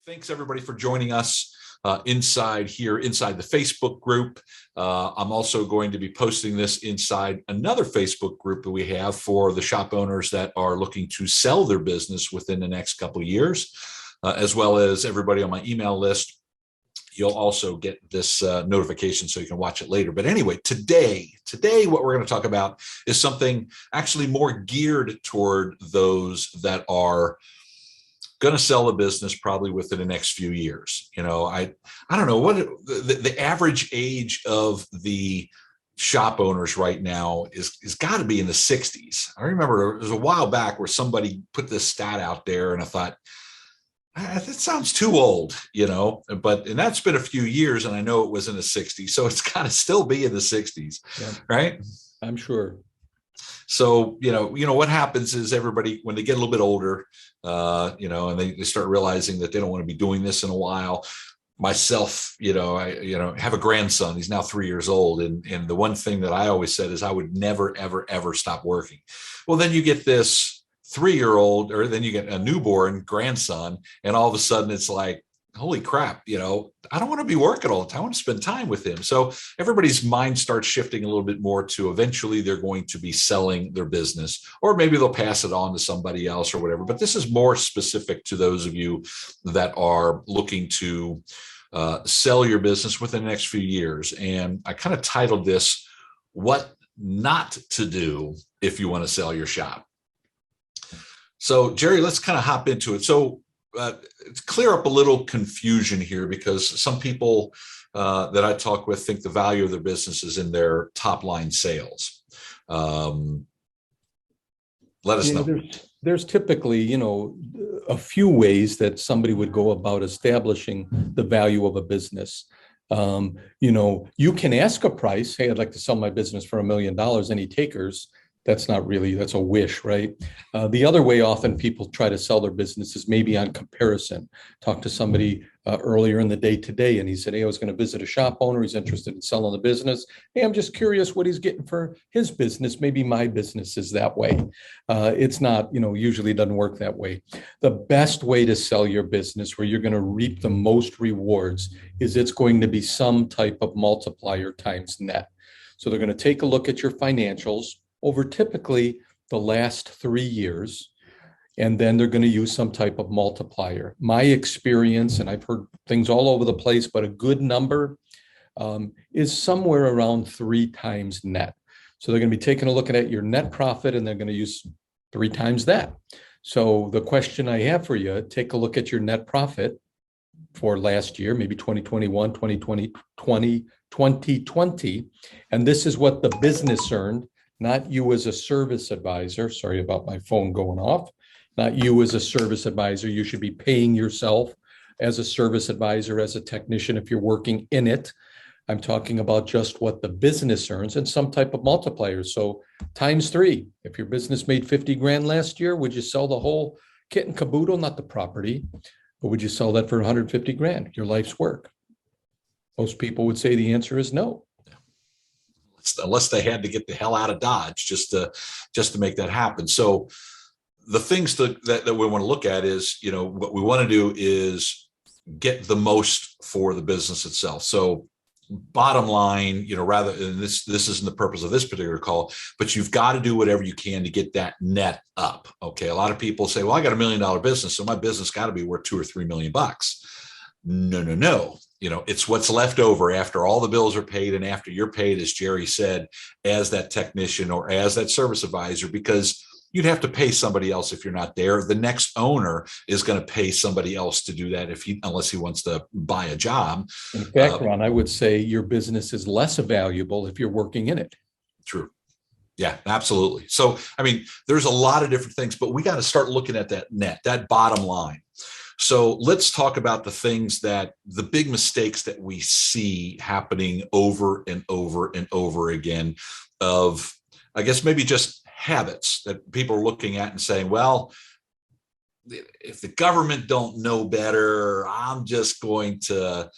Thanks everybody for joining us inside the Facebook group. I'm also going to be posting this inside another Facebook group that we have for the shop owners that are looking to sell their business within the next couple of years, as well as everybody on my email list. You'll also get this notification so you can watch it later. But anyway, today, what we're going to talk about is something actually more geared toward those that are going to sell the business probably within the next few years. You know, I don't know what the average age of the shop owners right now is got to be in the 60s. I remember it was a while back where somebody put this stat out there and I thought, that sounds too old, you know, and that's been a few years and I know it was in the 60s. So it's got to still be in the 60s, yeah. Right? I'm sure. So, you know, what happens is everybody, when they get a little bit older, and they start realizing that they don't want to be doing this in a while. Myself, I have a grandson. He's now 3 years old. And the one thing that I always said is I would never, ever, ever stop working. Well, then you get this 3-year-old, or then you get a newborn grandson. And all of a sudden it's like, holy crap, I don't want to be working all the time. I want to spend time with him. So everybody's mind starts shifting a little bit more to eventually they're going to be selling their business, or maybe they'll pass it on to somebody else or whatever. But this is more specific to those of you that are looking to sell your business within the next few years. And I kind of titled this, What Not to Do If You Want to Sell Your Shop. So Jerry, let's kind of hop into it. So clear up a little confusion here, because some people that I talk with think the value of their business is in their top line sales. Let us know. There's typically, a few ways that somebody would go about establishing the value of a business. You can ask a price. Hey, I'd like to sell my business for $1 million. Any takers? That's a wish, right? The other way often people try to sell their business is maybe on comparison. Talked to somebody earlier in the day today, and he said, hey, I was going to visit a shop owner. He's interested in selling the business. Hey, I'm just curious what he's getting for his business. Maybe my business is that way. It's not, usually it doesn't work that way. The best way to sell your business where you're going to reap the most rewards is it's going to be some type of multiplier times net. So they're going to take a look at your financials over typically the last 3 years, and then they're going to use some type of multiplier. My experience, and I've heard things all over the place, but a good number is somewhere around 3 times net. So they're going to be taking a look at your net profit, and they're going to use 3 times that. So the question I have for you, take a look at your net profit for last year, maybe 2021, 2020, and this is what the business earned. Not you as a service advisor. Sorry about my phone going off. Not you as a service advisor. You should be paying yourself as a service advisor, as a technician, if you're working in it. I'm talking about just what the business earns and some type of multiplier. So times 3. If your business made 50 grand last year, would you sell the whole kit and caboodle, not the property, but would you sell that for 150 grand, your life's work? Most people would say the answer is no. Unless they had to get the hell out of Dodge just to make that happen. So the things that we want to look at is, what we want to do is get the most for the business itself. So bottom line, rather than this isn't the purpose of this particular call, but you've got to do whatever you can to get that net up. Okay. A lot of people say, well, I got $1 million business, so my business got to be worth $2 or $3 million. No. It's what's left over after all the bills are paid and after you're paid, as Jerry said, as that technician or as that service advisor, because you'd have to pay somebody else if you're not there. The next owner is going to pay somebody else to do that unless he wants to buy a job. In fact, Ron, I would say your business is less valuable if you're working in it. True. Yeah, absolutely. So, there's a lot of different things, but we got to start looking at that net, that bottom line. So let's talk about the big mistakes that we see happening over and over and over again of, I guess, maybe just habits that people are looking at and saying, well, if the government don't know better, I'm just going to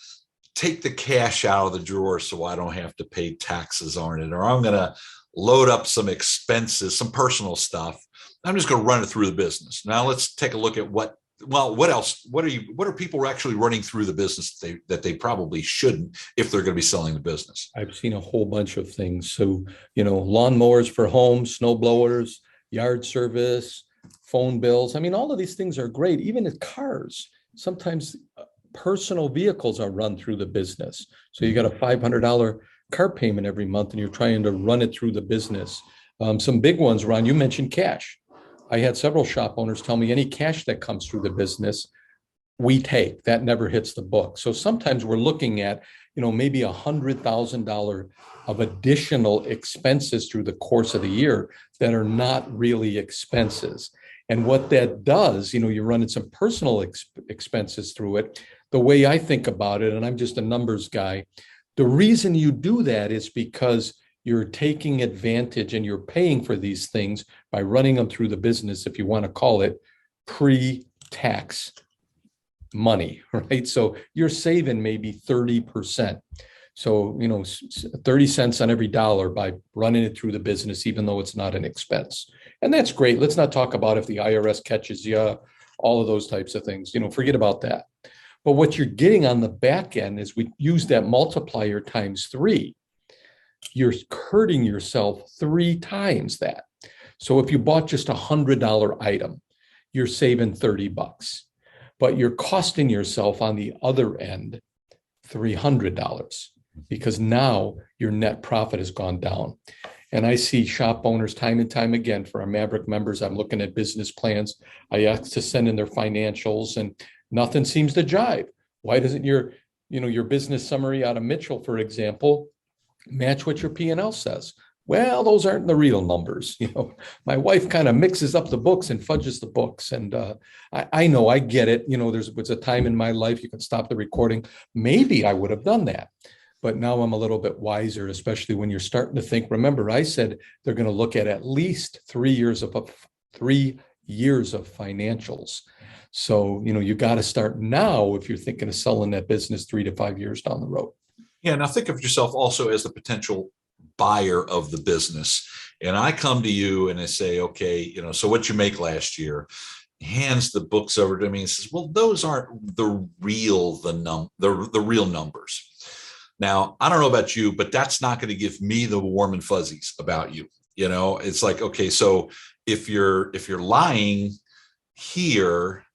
take the cash out of the drawer so I don't have to pay taxes on it, or I'm going to load up some expenses, some personal stuff. I'm just going to run it through the business. Now let's take a look at what well, what else? What are people actually running through the business that they probably shouldn't if they're going to be selling the business? I've seen a whole bunch of things. So, lawnmowers for home, snow blowers, yard service, phone bills. I mean, all of these things are great. Even at cars, sometimes personal vehicles are run through the business. So you got a $500 car payment every month and you're trying to run it through the business. Some big ones, Ron, you mentioned cash. I had several shop owners tell me any cash that comes through the business, we take. That never hits the book. So sometimes we're looking at, maybe $100,000 of additional expenses through the course of the year that are not really expenses. And what that does, you're running some personal expenses through it. The way I think about it, and I'm just a numbers guy, the reason you do that is because you're taking advantage and you're paying for these things by running them through the business, if you want to call it pre-tax money, right? So you're saving maybe 30%. So, 30 cents on every dollar by running it through the business, even though it's not an expense. And that's great. Let's not talk about if the IRS catches you, all of those types of things, forget about that. But what you're getting on the back end is we use that multiplier times 3. You're hurting yourself 3 times that. So if you bought just $100 item, you're saving $30, but you're costing yourself on the other end $300 because now your net profit has gone down. And I see shop owners time and time again for our Maverick members. I'm looking at business plans. I ask to send in their financials and nothing seems to jive. Why doesn't your business summary out of Mitchell, for example, match what your P&L says? Well, those aren't the real numbers. My wife kind of mixes up the books and fudges the books. And I know, I get it. There was a time in my life, you can stop the recording. Maybe I would have done that. But now I'm a little bit wiser, especially when you're starting to think. Remember, I said they're going to look at least 3 years of 3 years of financials. So, you got to start now if you're thinking of selling that business 3 to 5 years down the road. Yeah. Now think of yourself also as the potential buyer of the business. And I come to you and I say, okay, so what you make last year, hands the books over to me and says, well, those aren't the real numbers. Now, I don't know about you, but that's not going to give me the warm and fuzzies about you. It's like, okay, so if you're lying here,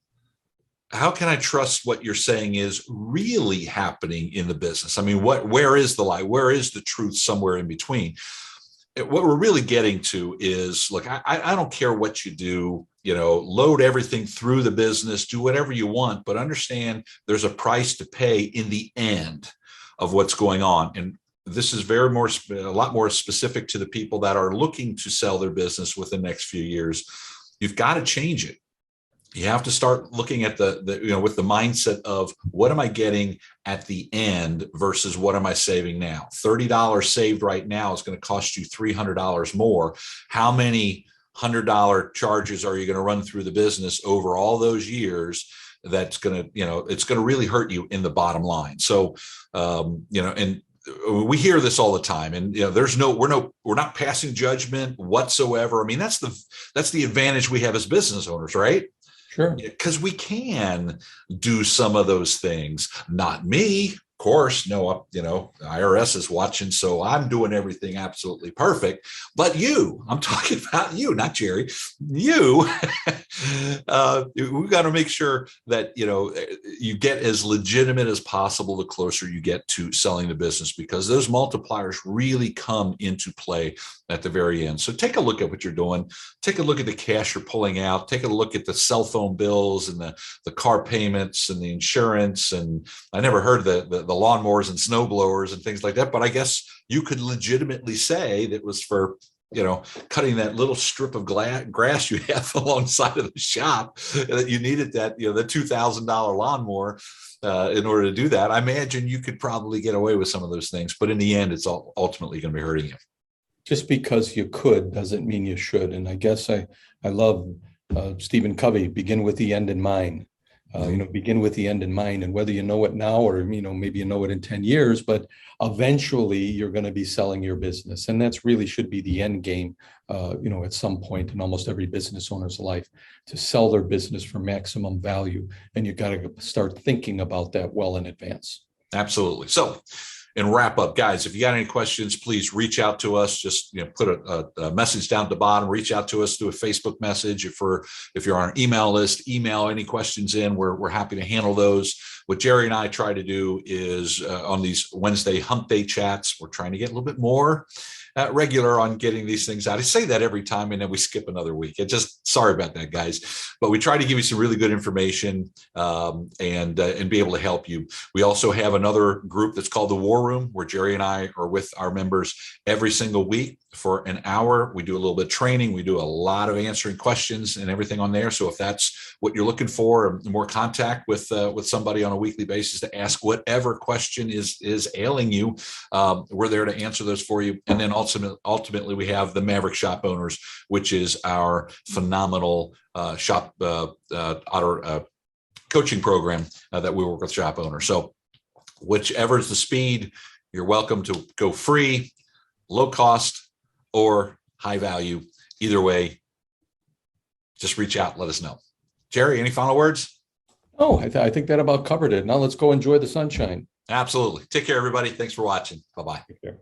how can I trust what you're saying is really happening in the business? I mean, where is the lie? Where is the truth? Somewhere in between. What we're really getting to is, look, I don't care what you do, load everything through the business, do whatever you want, but understand there's a price to pay in the end of what's going on. And this is a lot more specific to the people that are looking to sell their business within the next few years. You've got to change it. You have to start looking at with the mindset of what am I getting at the end versus what am I saving now? $30 saved right now is going to cost you $300 more. How many $100 charges are you going to run through the business over all those years? That's going to, it's going to really hurt you in the bottom line. So, and we hear this all the time, and we're not passing judgment whatsoever. I mean, that's the advantage we have as business owners, right? Sure. Because we can do some of those things. Not me, of course. No, IRS is watching, so I'm doing everything absolutely perfect. But I'm talking about you, not Jerry. You, we've got to make sure that you get as legitimate as possible the closer you get to selling the business, because those multipliers really come into play at the very end. So take a look at what you're doing. Take a look at the cash you're pulling out. Take a look at the cell phone bills and the car payments and the insurance. And I never heard the lawnmowers and snow blowers and things like that, but I guess you could legitimately say that was for cutting that little strip of grass you have alongside of the shop, that you needed that, the $2,000 lawnmower in order to do that. I imagine you could probably get away with some of those things, but in the end, it's ultimately going to be hurting you. Just because you could doesn't mean you should. And I guess I love Stephen Covey, begin with the end in mind. Begin with the end in mind, and whether you know it now or, maybe you know it in 10 years, but eventually you're going to be selling your business. And that's really should be the end game, at some point in almost every business owner's life, to sell their business for maximum value. And you got to start thinking about that well in advance. Absolutely. So, and wrap up, guys, if you got any questions, please reach out to us. Just put a message down at the bottom, reach out to us through a Facebook message. If you're on our email list, email any questions in. We're happy to handle those. What Gerry and I try to do is on these Wednesday hump day chats, we're trying to get a little bit more regular on getting these things out. I say that every time, and then we skip another week. Sorry about that, guys. But we try to give you some really good information and be able to help you. We also have another group that's called the War Room, where Gerry and I are with our members every single week for an hour. We do a little bit of training. We do a lot of answering questions and everything on there. So if that's what you're looking for, more contact with somebody on a weekly basis to ask whatever question is ailing you, we're there to answer those for you. And then ultimately, we have the Maverick Shop Owners, which is our phenomenal shop coaching program that we work with shop owners. So whichever is the speed, you're welcome to go free, low cost, or high value. Either way, just reach out, let us know. Gerry, any final words? Oh, I think that about covered it. Now let's go enjoy the sunshine. Absolutely. Take care, everybody. Thanks for watching. Bye-bye. Take care.